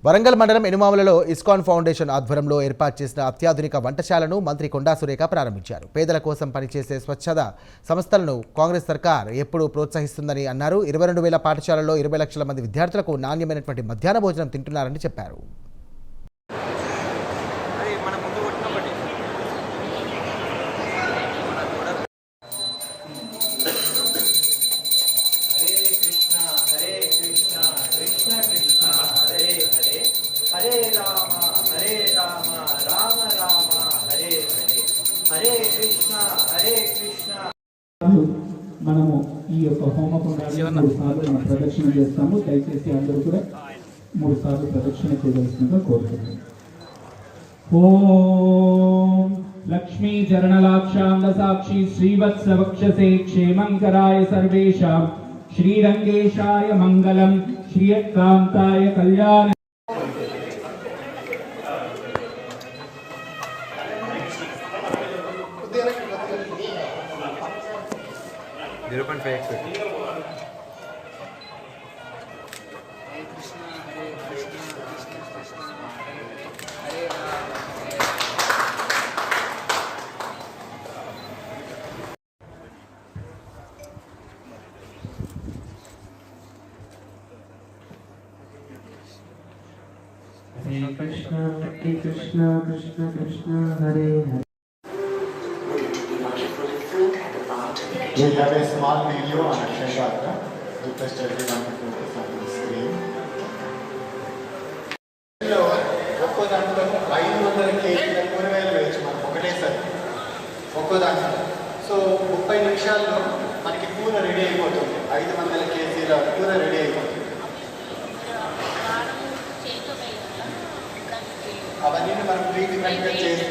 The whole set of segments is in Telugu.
వరంగల్ మండలం ఎనుమాములలో ఇస్కాన్ ఫౌండేషన్ ఆధ్వర్యంలో ఏర్పాటు చేసిన అత్యాధునిక వంటశాలను మంత్రి కొండా సురేఖ ప్రారంభించారు. పేదల కోసం పనిచేసే స్వచ్ఛత సంస్థలను కాంగ్రెస్ సర్కార్ ఎప్పుడూ ప్రోత్సహిస్తుందని అన్నారు. 22,000 పాఠశాలల్లో 20 లక్షల మంది విద్యార్థులకు నాణ్యమైనటువంటి మధ్యాహ్న భోజనం తింటున్నారని చెప్పారు. హరే రామ రామ రామ హరే హరే హరే కృష్ణ మనము ఈ యొక్క హోమకుండాన్ని 3 సార్లు మనం ప్రదక్షిణ చేస్తాము. దయచేసి అందరూ కూడా 3 సార్లు ప్రదక్షిణ చేయవలసిందిగా కోరుతున్నాము. ఓం లక్ష్మీ చరణలాక్షాంగ సాక్షి శ్రీవత్స వక్షసే క్షేమంకరాయ సర్వేషాం శ్రీరంగేశాయ మంగళం శ్రీయకాంతాయ కళ్యాణ 0.5x Krishna Krishna Krishna Hare Hare. We have a small video on Akshay Yatra. Request everyone to focus on the screen. ఒక్కో దాంట్లో 500 కేజీల కూరగాయలు వేయచ్చు మనం ఒకటేసారి ఒక్కో దాంట్లో. సో 30 నిమిషాల్లో మనకి కూర రెడీ అయిపోతుంది. 500 కేజీల కూర రెడీ అయిపోతుంది. అవన్నీ మనం ప్రీ డిఫరెంట్గా చేసి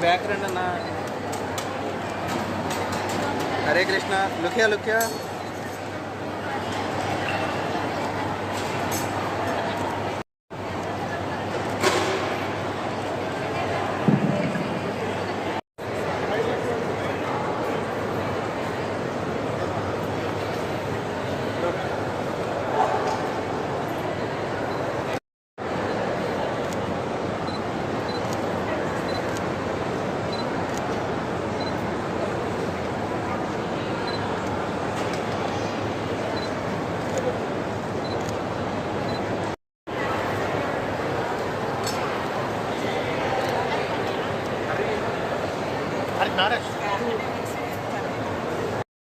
बैकग्राउंड ना हरे कृष्णा लुकिया लुकिया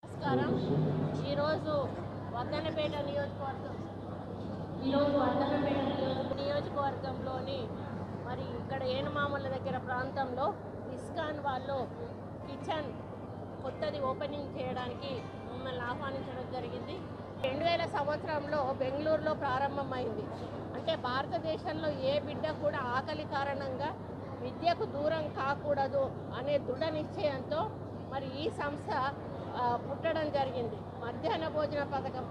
నమస్కారం. ఈరోజు వర్ధన్నపేట నియోజకవర్గంలోని మరి ఇక్కడ ఏనుమాముల దగ్గర ప్రాంతంలో ఇస్కాన్ వాళ్ళు కిచెన్ కొత్తది ఓపెనింగ్ చేయడానికి మమ్మల్ని ఆహ్వానించడం జరిగింది. 2000 సంవత్సరంలో బెంగళూరులో ప్రారంభమైంది. అంటే భారతదేశంలో ఏ బిడ్డ కూడా ఆకలి కారణంగా విద్యకు దూరం కాకూడదు అనే దృఢ నిశ్చయంతో మరి ఈ సంస్థ పుట్టడం జరిగింది. మధ్యాహ్న భోజన పథకం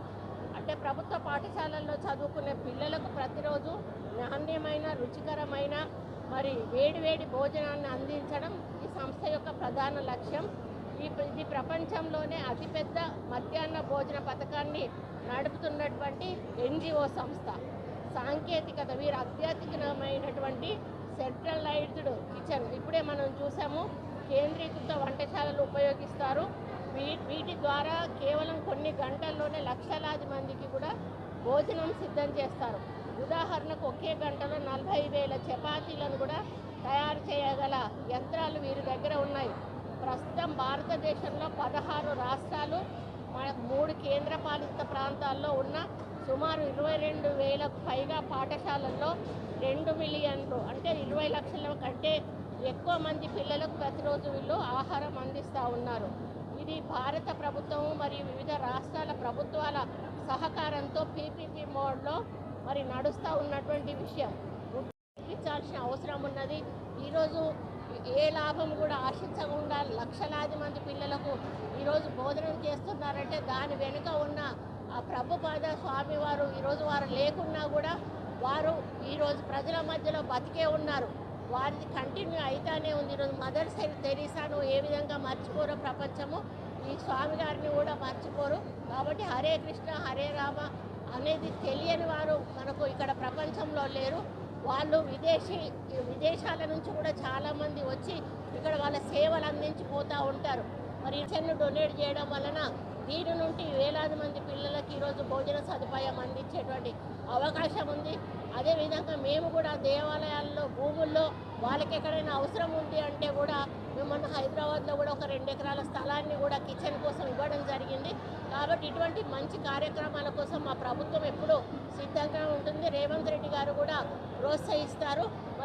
అంటే ప్రభుత్వ పాఠశాలల్లో చదువుకునే పిల్లలకు ప్రతిరోజు నాణ్యమైన రుచికరమైన మరి వేడివేడి భోజనాన్ని అందించడం ఈ సంస్థ యొక్క ప్రధాన లక్ష్యం. ఇది ప్రపంచంలోనే అతిపెద్ద మధ్యాహ్న భోజన పథకాన్ని నడుపుతున్నటువంటి NGO సంస్థ. సాంకేతికత వీరు అత్యాధునికమైనటువంటి సెంట్రలైజ్డ్ కిచెన్ ఇప్పుడే మనం చూసాము. కేంద్రీకృత వంటశాలలు ఉపయోగిస్తారు. వీటి ద్వారా కేవలం కొన్ని గంటల్లోనే లక్షలాది మందికి కూడా భోజనం సిద్ధం చేస్తారు. ఉదాహరణకు ఒకే గంటలో 40,000 చపాతీలను కూడా తయారు చేయగల యంత్రాలు వీరి దగ్గర ఉన్నాయి. ప్రస్తుతం భారతదేశంలో 16 రాష్ట్రాలు 3 కేంద్రపాలిత ప్రాంతాల్లో ఉన్న సుమారు 22,000కు పైగా పాఠశాలల్లో 2 మిలియన్లు అంటే 20 లక్షల కంటే ఎక్కువ మంది పిల్లలకు ప్రతిరోజు వీళ్ళు ఆహారం అందిస్తూ ఉన్నారు. ఇది భారత ప్రభుత్వం మరియు వివిధ రాష్ట్రాల ప్రభుత్వాల సహకారంతో PPP మోడ్లో మరి నడుస్తూ ఉన్నటువంటి విషయం. ఇచ్చాల్సిన అవసరం ఉన్నది. ఈరోజు ఏ లాభం కూడా ఆశించకుండా లక్షలాది మంది పిల్లలకు ఈరోజు భోజనం చేస్తున్నారంటే దాని వెనుక ఉన్న ఆ ప్రభుపాద స్వామి వారు ఈరోజు వారు లేకున్నా కూడా వారు ఈరోజు ప్రజల మధ్యలో బతికే ఉన్నారు. వారిది కంటిన్యూ అయితేనే ఉంది. ఈరోజు మదర్ తెరీసాను ఏ విధంగా మర్చిపోరో ప్రపంచము, ఈ స్వామి గారిని కూడా మర్చిపోరు. కాబట్టి హరే కృష్ణ హరే రామ అనేది తెలియని వారు మనకు ఇక్కడ ప్రపంచంలో లేరు. వాళ్ళు విదేశాల నుంచి కూడా చాలామంది వచ్చి ఇక్కడ వాళ్ళ సేవలు అందించిపోతూ ఉంటారు. మరి ఇచ్చను డొనేట్ చేయడం వలన దీని నుండి వేలాది మంది పిల్లలకి ఈరోజు భోజన సదుపాయం అందించేటువంటి అవకాశం ఉంది. అదేవిధంగా మేము కూడా దేవాలయాల్లో భూముల్లో వాళ్ళకి ఎక్కడైనా అవసరం ఉంది అంటే కూడా మేము హైదరాబాద్లో కూడా ఒక 2 ఎకరాల స్థలాన్ని కూడా కిచెన్ కోసం ఇవ్వడం జరిగింది. కాబట్టి ఇటువంటి మంచి కార్యక్రమాల కోసం మా ప్రభుత్వం ఎప్పుడూ సిద్ధంగా ఉంటుంది. రేవంత్ రెడ్డి గారు కూడా ప్రోత్సహిస్తారు.